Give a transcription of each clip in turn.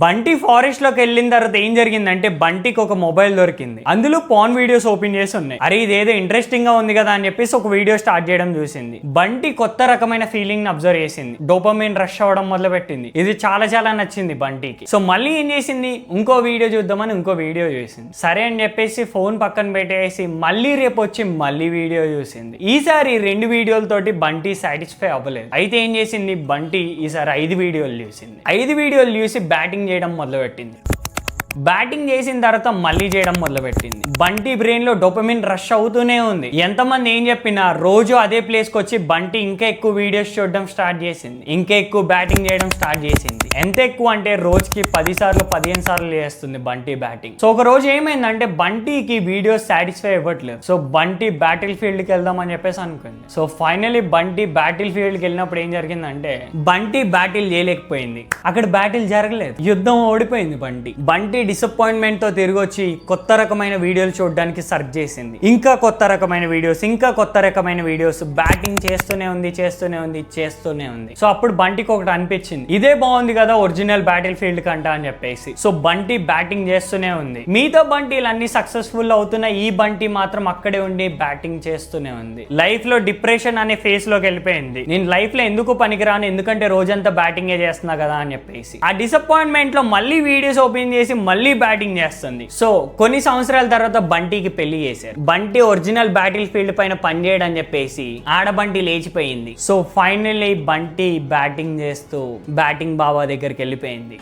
Bunty forest లోకి వెళ్ళిన తర్వాత ఏం జరిగిందంటే బంటికి ఒక మొబైల్ దొరికింది. అందులో పాన్ వీడియోస్ ఓపెన్ చేసి ఉన్నాయి. అరే ఇదేదో ఇంట్రెస్టింగ్ గా ఉంది కదా అని చెప్పేసి ఒక వీడియో స్టార్ట్ చేయడం చూసింది. బంటి కొత్త రకమైన ఫీలింగ్ ని అబ్జర్వ్ చేసింది. డోపమైన్ రష్ అవ్వడం మొదలు పెట్టింది. ఇది చాలా చాలా నచ్చింది బంటికి. సో మళ్ళీ ఏం చేసింది, ఇంకో వీడియో చూద్దామని ఇంకో వీడియో చూసింది. సరే అని చెప్పేసి ఫోన్ పక్కన పెట్టేసి మళ్ళీ రేపు వచ్చి మళ్ళీ వీడియో చూసింది. ఈసారి 2 వీడియోలతోటి బంటి సాటిస్ఫై అవ్వలేదు. అయితే ఏం చేసింది, బంటి ఈసారి 5 వీడియోలు చూసింది. 5 వీడియోలు చూసి బ్యాటింగ్ చేయడం మొదలుపెట్టింది. బ్యాటింగ్ చేసిన తర్వాత మళ్ళీ చేయడం మొదలుపెట్టింది. బంటి బ్రెయిన్ లో డోపమిన్ రష్ అవుతూనే ఉంది. ఎంతమంది ఏం చెప్పినా రోజు అదే ప్లేస్ కి వచ్చి బంటి ఇంకా ఎక్కువ వీడియోస్ చూడడం స్టార్ట్ చేసింది. ఇంకా ఎక్కువ బ్యాటింగ్ చేయడం స్టార్ట్ చేసింది. ఎంత ఎక్కువ అంటే రోజుకి 10 సార్లు 15 సార్లు చేస్తుంది బంటి బ్యాటింగ్. సో ఒక రోజు ఏమైందంటే బంటికి వీడియోస్ సాటిస్ఫై అవ్వట్లేదు. సో బంటి బ్యాటిల్ ఫీల్డ్ కి వెళ్దాం అని చెప్పేసి అనుకుంది. So finally Bunty battle field కి వెళ్ళినప్పుడు ఏం జరిగిందంటే బంటి బ్యాటిల్ చేయలేకపోయింది. అక్కడ బ్యాటిల్ జరగలేదు, యుద్ధం ఓడిపోయింది. బంటి డిసప్పాయింట్మెంట్ తో తిరిగి వచ్చి కొత్త రకమైన వీడియోలు చూడడానికి సర్చ్ చేసింది. ఇంకా కొత్త రకమైన వీడియోస్ బ్యాటింగ్ చేస్తూనే ఉంది. సో అప్పుడు బంటికి ఒకటి అనిపించింది, ఇదే బాగుంది కదా ఒరిజినల్ బ్యాటిల్ ఫీల్డ్ కంట అని చెప్పేసి. సో బంటి బ్యాటింగ్ చేస్తూనే ఉంది. మిగతా బంటీలు అన్ని సక్సెస్ఫుల్ అవుతున్నా ఈ బంటి మాత్రం అక్కడే ఉండి బ్యాటింగ్ చేస్తూనే ఉంది. లైఫ్ లో డిప్రెషన్ అనే ఫేస్ లోకి వెళ్ళిపోయింది. నేను లైఫ్ లో ఎందుకు పనికిరాను, ఎందుకంటే రోజంతా బ్యాటింగే చేస్తున్నా కదా అని చెప్పేసి. ఆ డిసప్పాయింట్మెంట్ లో మళ్ళీ వీడియోస్ ఓపెన్ చేసి మళ్ళీ బ్యాటింగ్ చేస్తుంది. సో కొన్ని సంవత్సరాల తర్వాత బంటికి పెళ్లి చేశారు. బంటి ఒరిజినల్ బ్యాటిల్ ఫీల్డ్ పైన పనిచేయడం చెప్పేసి ఆడబంటి లేచిపోయింది. సో ఫైనల్లీ బంటి బ్యాటింగ్ చేస్తూ బ్యాటింగ్ బాబా దగ్గరికి వెళ్ళిపోయింది.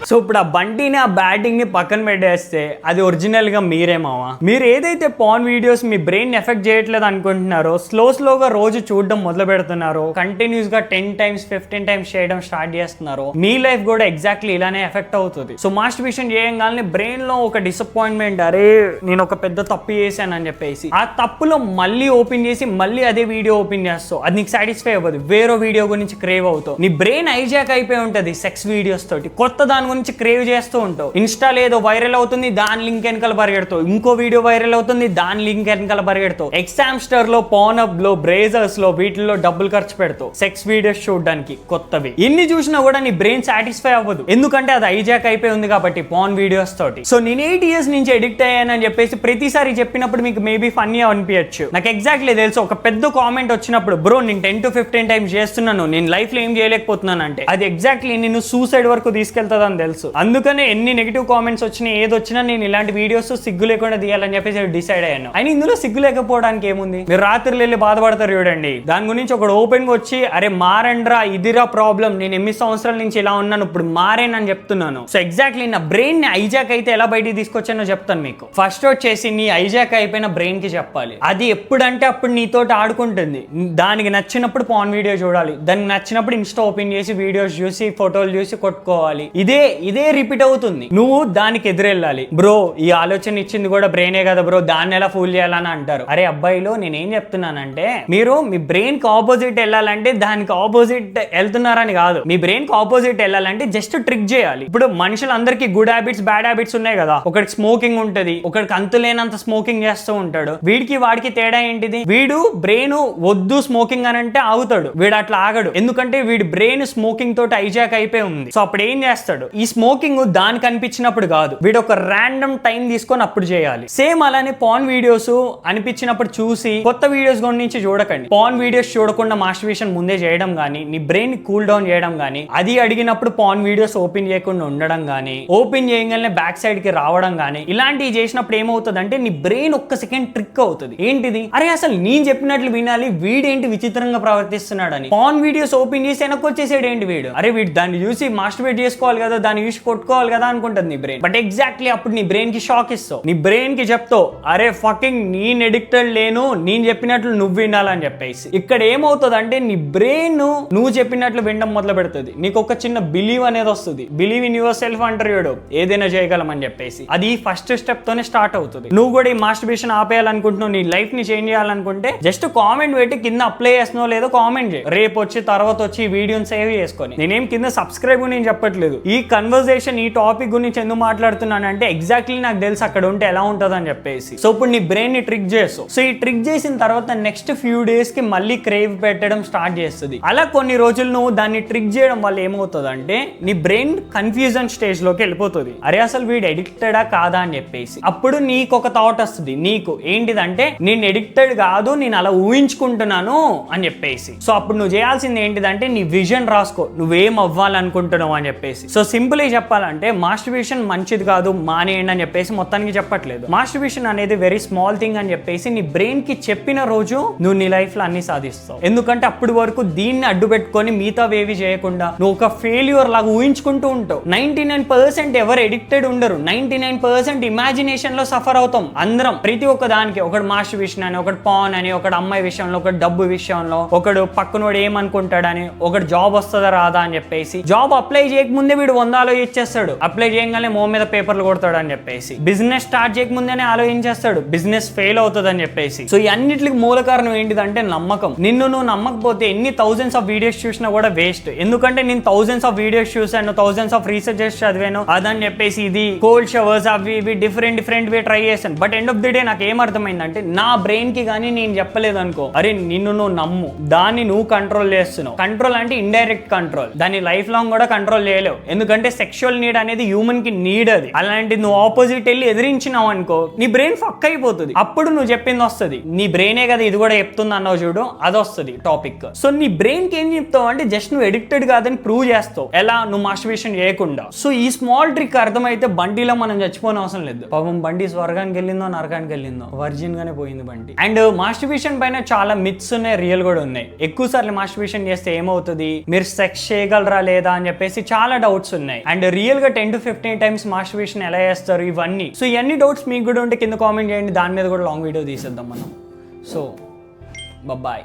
సో ఇప్పుడు ఆ బంటిని ఆ బ్యాటింగ్ ని పక్కన పెట్టేస్తే అది ఒరిజినల్ గా మీరేమావా. మీరు ఏదైతే పాన్ వీడియోస్ మీ బ్రెయిన్ ఎఫెక్ట్ చేయట్లేదు అనుకుంటున్నారో, స్లోగా రోజు చూడడం మొదలు పెడుతున్నారో, కంటిన్యూస్ గా 10 times 15 times చేయడం స్టార్ట్ చేస్తున్నారో, మీ లైఫ్ కూడా ఎగ్జాక్ట్లీ ఇలానే ఎఫెక్ట్ అవుతుంది. సో మాస్టర్బేషన్ చేయగానే బ్రెయిన్ లో ఒక డిసప్పాయింట్మెంట్, అరే నేను ఒక పెద్ద తప్పు చేశాను అని చెప్పేసి ఆ తప్పులో మళ్ళీ ఓపెన్ చేసి మళ్ళీ అదే వీడియో ఓపెన్ చేస్తావు. అది నీకు సాటిస్ఫై అవ్వదు, వేరే వీడియో గురించి క్రేవ్ అవుతావు. నీ బ్రెయిన్ హైజాక్ అయిపోయి ఉంటది సెక్స్ వీడియోస్ తోటి. కొత్త దాని గురించి క్రేవ్ చేస్తూ ఉంటావు. ఇన్స్టాలో ఏదో వైరల్ అవుతుంది, దాని లింక్ వెనకాల పరిగెడతావు. ఇంకో వీడియో వైరల్ అవుతుంది, దాని లింక్ వెనకాల పరిగెడతావు. ఎగ్జామ్స్టర్ లో, పానప్ లో, బ్రేజర్స్ లో వీటిల్లో డబ్బులు ఖర్చు పెడతావు సెక్స్ వీడియోస్ చూడడానికి కొత్తవి. ఎన్ని చూసినా కూడా నీ బ్రెయిన్ సాటిస్ఫై అవ్వదు, ఎందుకంటే అది హైజాక్ అయిపోయి ఉంది కాబట్టి పాన్ వీడియోస్ తోటి. సో నేను 8 years నుంచి ఎడిక్ట్ అయ్యానని చెప్పేసి ప్రతిసారి చెప్పినప్పుడు మీకు మేబీ ఫన్నీ అనిపించచ్చు. నాకు ఎగ్జాక్ట్లీ తెలుసు, ఒక పెద్ద కామెంట్ వచ్చినప్పుడు బ్రో నేను 10 to 15 times చేస్తున్నాను, నేను లైఫ్ లో ఏం చేయలేకపోతున్నాను అంటే అది ఎగ్జాక్ట్లీ నేను సూసైడ్ వరకు తీసుకెళ్తాదని తెలుసు. అందుకనే ఎన్ని నెగిటివ్ కామెంట్స్ వచ్చినా ఏదొచ్చినా నేను ఇలాంటి వీడియోస్ సిగ్గు లేకుండా తీయాలని చెప్పేసి డిసైడ్ అయ్యాను. అయినా ఇందులో సిగ్గు లేకపోవడానికి ఏముంది, మీరు రాత్రులు వెళ్ళి బాధపడతారు చూడండి, దాని గురించి ఒకడు ఓపెన్ గా వచ్చి అరే మారండ్రా, ఇదిరా ప్రాబ్లం, నేను 8 సంవత్సరాల నుంచి ఇలా ఉన్నాను, ఇప్పుడు మారేనని చెప్తున్నాను. సో ఎగ్జాక్ట్లీ నా బ్రెయిన్ ని హైజాక్ అయితే ఎలా బయటికి తీసుకొచ్చానో చెప్తాను మీకు. ఫస్ట్ వచ్చేసి నీ హైజాక్ అయిపోయిన బ్రెయిన్ కి చెప్పాలి. అది ఎప్పుడంటే అప్పుడు నీతోటి ఆడుకుంటుంది. దానికి నచ్చినప్పుడు పాన్ వీడియో చూడాలి, దానికి నచ్చినప్పుడు ఇన్స్టా ఓపెన్ చేసి వీడియోస్ చూసి ఫోటోలు చూసి కొట్టుకోవాలి. ఇదే రిపీట్ అవుతుంది. నువ్వు దానికి ఎదురెళ్ళాలి. బ్రో ఈ ఆలోచన ఇచ్చింది కూడా బ్రెయినే కదా బ్రో, దాన్ని ఎలా ఫూల్ చేయాలని అంటారు. అరే అబ్బాయిలో నేనేం చెప్తున్నానంటే, మీరు మీ బ్రెయిన్ కి ఆపోజిట్ వెళ్ళాలంటే దానికి ఆపోజిట్ వెళ్తున్నారని కాదు. మీ బ్రెయిన్ కి ఆపోజిట్ వెళ్ళాలంటే జస్ట్ ట్రిక్ చేయాలి. ఇప్పుడు మనుషులందరికీ గుడ్ హ్యాబిట్స్ బ్యాడ్ హ్యాబిట్స్ ఉన్నాయి కదా. ఒకరికి స్మోకింగ్ ఉంటది, ఒకరికి అంతులేనంత స్మోకింగ్ చేస్తూ ఉంటాడు. వీడికి వాడికి తేడా ఏంటిది, వీడు బ్రెయిన్ వద్దు స్మోకింగ్ అని అంటే ఆగుతాడు, వీడు అట్లా ఆగడు. ఎందుకంటే వీడి బ్రెయిన్ స్మోకింగ్ తోటి హైజాక్ అయిపోయి ఉంది. సో అప్పుడు ఏం చేస్తాడు, ఈ స్మోకింగ్ దానికి అనిపించినప్పుడు కాదు, వీడు ఒక ర్యాండమ్ టైం తీసుకొని అప్పుడు చేయాలి. సేమ్ అలానే పాన్ వీడియోస్ అనిపించినప్పుడు చూసి కొత్త వీడియోస్ గురించి చూడకండి. పాన్ వీడియోస్ చూడకుండా మాస్టర్బేషన్ ముందే చేయడం గానీ, నీ బ్రెయిన్ కూల్ డౌన్ చేయడం గానీ, అది అడిగినప్పుడు పాన్ వీడియోస్ ఓపెన్ చేయకుండా ఉండడం గానీ, ఓపెన్ చేయగానే బ్యాక్ సైడ్ కి రావడం గానీ, ఇలాంటివి చేసినప్పుడు ఏమవుతుంది అంటే నీ బ్రెయిన్ ఒక్క సెకండ్ ట్రిక్ అవుతుంది. ఏంటిది, అరే అసలు నేను చెప్పినట్లు వినాలి, వీడేంటి విచిత్రంగా ప్రవర్తిస్తున్నాడని. పాన్ వీడియోస్ ఓపెన్ చేసి వెనక్కి వచ్చేసాడు ఏంటి వీడు, అరే వీడు దాన్ని చూసి మాస్టర్బేట్ చేసుకోవాలి కదా, దాన్ని చూసి కొట్టుకోవాలి కదా అనుకుంటుంది నీ బ్రెయిన్. బట్ ఎగ్జాక్ట్లీ అప్పుడు నీ బ్రెయిన్ కి షాక్ ఇస్తావు. నీ బ్రెయిన్ కి చెప్తావు, అరే ఫకింగ్ నేను ఎడిక్టెడ్ లేను, నేను చెప్పినట్లు నువ్వు వినాలని చెప్పేసి. ఇక్కడ ఏమవుతుంది అంటే నీ బ్రెయిన్ నువ్వు చెప్పినట్లు వినడం మొదలు పెడుతుంది. నీకు ఒక చిన్న బిలీవ్ అనేది వస్తుంది. బిలీవ్ ఇన్ యువర్ సెల్ఫ్ అంటారు, ఏదైనా చేయగలమని చెప్పేసి. అది ఫస్ట్ స్టెప్ తోనే స్టార్ట్ అవుతుంది. నువ్వు కూడా ఈ మాస్టర్బేషన్ ఆపేయాలనుకుంటున్నావు, నీ లైఫ్ ని చేంజ్ చేయాలనుకుంటే జస్ట్ కామెంట్ పెట్టి కింద అప్లై చేస్తున్నావు లేదో కామెంట్ చేయి. రేపు వచ్చి తర్వాత వచ్చి వీడియోని సేవ్ చేసుకొని, నేనేం కింద సబ్స్క్రైబ్ నేను చెప్పట్లేదు. ఈ కన్వర్జేషన్ ఈ టాపిక్ గురించి ఎందుకు మాట్లాడుతున్నానంటే ఎగ్జాక్ట్లీ నాకు తెలుసు అక్కడ ఉంటే ఎలా ఉంటుంది అని చెప్పేసి. సో ఇప్పుడు నీ బ్రెయిన్ ని ట్రిక్ చేస్తావు. సో ఈ ట్రిక్ చేసిన తర్వాత నెక్స్ట్ ఫ్యూ డేస్ కి మళ్ళీ క్రేవ్ పెట్టడం స్టార్ట్ చేస్తుంది. అలా కొన్ని రోజులు నువ్వు దాన్ని ట్రిక్ చేయడం వల్ల ఏమవుతుంది అంటే నీ బ్రెయిన్ కన్ఫ్యూజన్ స్టేజ్ లోకి వెళ్ళిపోతుంది. అరే అసలు వీడు ఎడిక్టెడా కాదా అని చెప్పేసి. అప్పుడు నీకు ఒక థాట్ వస్తుంది, నీకు ఏంటిదంటే నేను ఎడిక్టెడ్ కాదు, నేను అలా ఊహించుకుంటున్నాను అని చెప్పేసి. సో అప్పుడు నువ్వు చేయాల్సింది ఏంటిదంటే నీ విజన్ రాసుకో, నువ్వేం అవ్వాలనుకుంటున్నావు అని చెప్పేసి. సో సింపుల్ చెప్పాలంటే మాస్టర్బేషన్ మంచిది కాదు, మానేయండి అని చెప్పేసి మొత్తానికి చెప్పట్లేదు. మాస్టర్బేషన్ అనేది వెరీ స్మాల్ థింగ్ అని చెప్పేసి నీ బ్రెయిన్ కి చెప్పిన రోజు నువ్వు నీ లైఫ్ లో అన్ని సాధిస్తావు. ఎందుకంటే అప్పటి వరకు దీన్ని అడ్డు పెట్టుకొని మిగతావేవి చేయకుండా నువ్వు ఒక ఫెయిల్యూర్ లాగా ఊహించుకుంటూ ఉంటావు. 99% ఎవరు ఎడిక్టెడ్ ఉండరు, 99% ఇమాజినేషన్ లో సఫర్ అవుతాం అందరం. ప్రతి ఒక్క దానికి ఒకటి మాస్టర్బేషన్ అని, ఒకటి పాన్ అని, ఒకటి అమ్మాయి విషయంలో, ఒకటి డబ్బు విషయంలో, ఒకడు పక్కనోడు ఏమనుకుంటాడని, ఒకటి జాబ్ వస్తుందా రాదా అని చెప్పేసి. జాబ్ అప్లై చేయకముందే వీడు 100 ఆలోచించేస్తాడు, అప్లై చేయగానే మో మీద పేపర్లు కొడతాడు అని చెప్పేసి. బిజినెస్ స్టార్ట్ చేయకముందేనే ఆలోచించేస్తాడు బిజినెస్ ఫెయిల్ అవుతుంది అని చెప్పేసి. సో ఈ అన్నిటికి మూల కారణం ఏంటిదంటే నమ్మకం. నిన్ను నువ్వు నమ్మకపోతే ఎన్ని థౌజండ్స్ ఆఫ్ వీడియోస్ చూసినా కూడా వేస్ట్. ఎందుకంటే నేను థౌజండ్స్ ఆఫ్ వీడియోస్ చూసాను, థౌజండ్స్ ఆఫ్ రీసెర్చెస్ చదివాను, అదని చెప్పేసి ఇది కోల్డ్ షవర్స్ అవి ఇవి డిఫరెంట్ వే ట్రై చేశాను. But end of the day నాకు ఏమర్థమైందంటే నా బ్రెయిన్ కి కానీ నేను చెప్పలేదు అనుకో, అరే నిన్ను నువ్వు నమ్ము, దాన్ని నువ్వు కంట్రోల్ చేస్తున్నావు. కంట్రోల్ అంటే ఇండైరెక్ట్ కంట్రోల్, దాన్ని లైఫ్ లాంగ్ కూడా కంట్రోల్ చేయలేవు. ఎందుకంటే సెక్షువల్ నీడ్ అనేది హ్యూమన్ కి నీడ్. అది అలాంటి నువ్వు ఆపోజిట్ వెళ్ళి ఎదిరించినావు అనుకో, నీ బ్రెయిన్ ఫక్ అయిపోతుంది. అప్పుడు నువ్వు చెప్పింది వస్తుంది, నీ బ్రెయినే కదా ఇది కూడా చెప్తుంది అన్నావు చూడు, అది వస్తుంది టాపిక్. సో నీ బ్రెయిన్ కి ఏం చెప్తావు అంటే జస్ట్ నువ్వు ఎడిక్టెడ్ కాదని ప్రూవ్ చేస్తావు. ఎలా? నువ్వు మాస్టర్బేషన్ చేయకుండా. సో ఈ స్మాల్ ట్రిక్ అర్థమైతే బండిలో మనం చచ్చిపోని అవసరం లేదు. పాపం బండి స్వర్గానికి వెళ్ళిందో నరకానికి వెళ్ళిందో, వర్జిన్ గానే పోయింది బండి. అండ్ మాస్టర్బేషన్ పైన చాలా మిత్స్ ఉన్నాయి, రియల్ కూడా ఉన్నాయి. ఎక్కువ సార్లు మాస్టర్బేషన్ చేస్తే ఏమవుతుంది, మీరు సెక్స్ చేయగలరా లేదా అని చెప్పేసి చాలా డౌట్స్ ఉన్నాయి. అండ్ రియల్ గా 10 to 15 టైమ్స్ మాస్టర్బేషన్ ఎలా చేస్తారు ఇవన్నీ. సో ఇవన్నీ డౌట్స్ మీకు కూడా ఉంటే కింద కామెంట్ చేయండి, దాని మీద కూడా లాంగ్ వీడియో తీసేద్దాం మనం. So bye.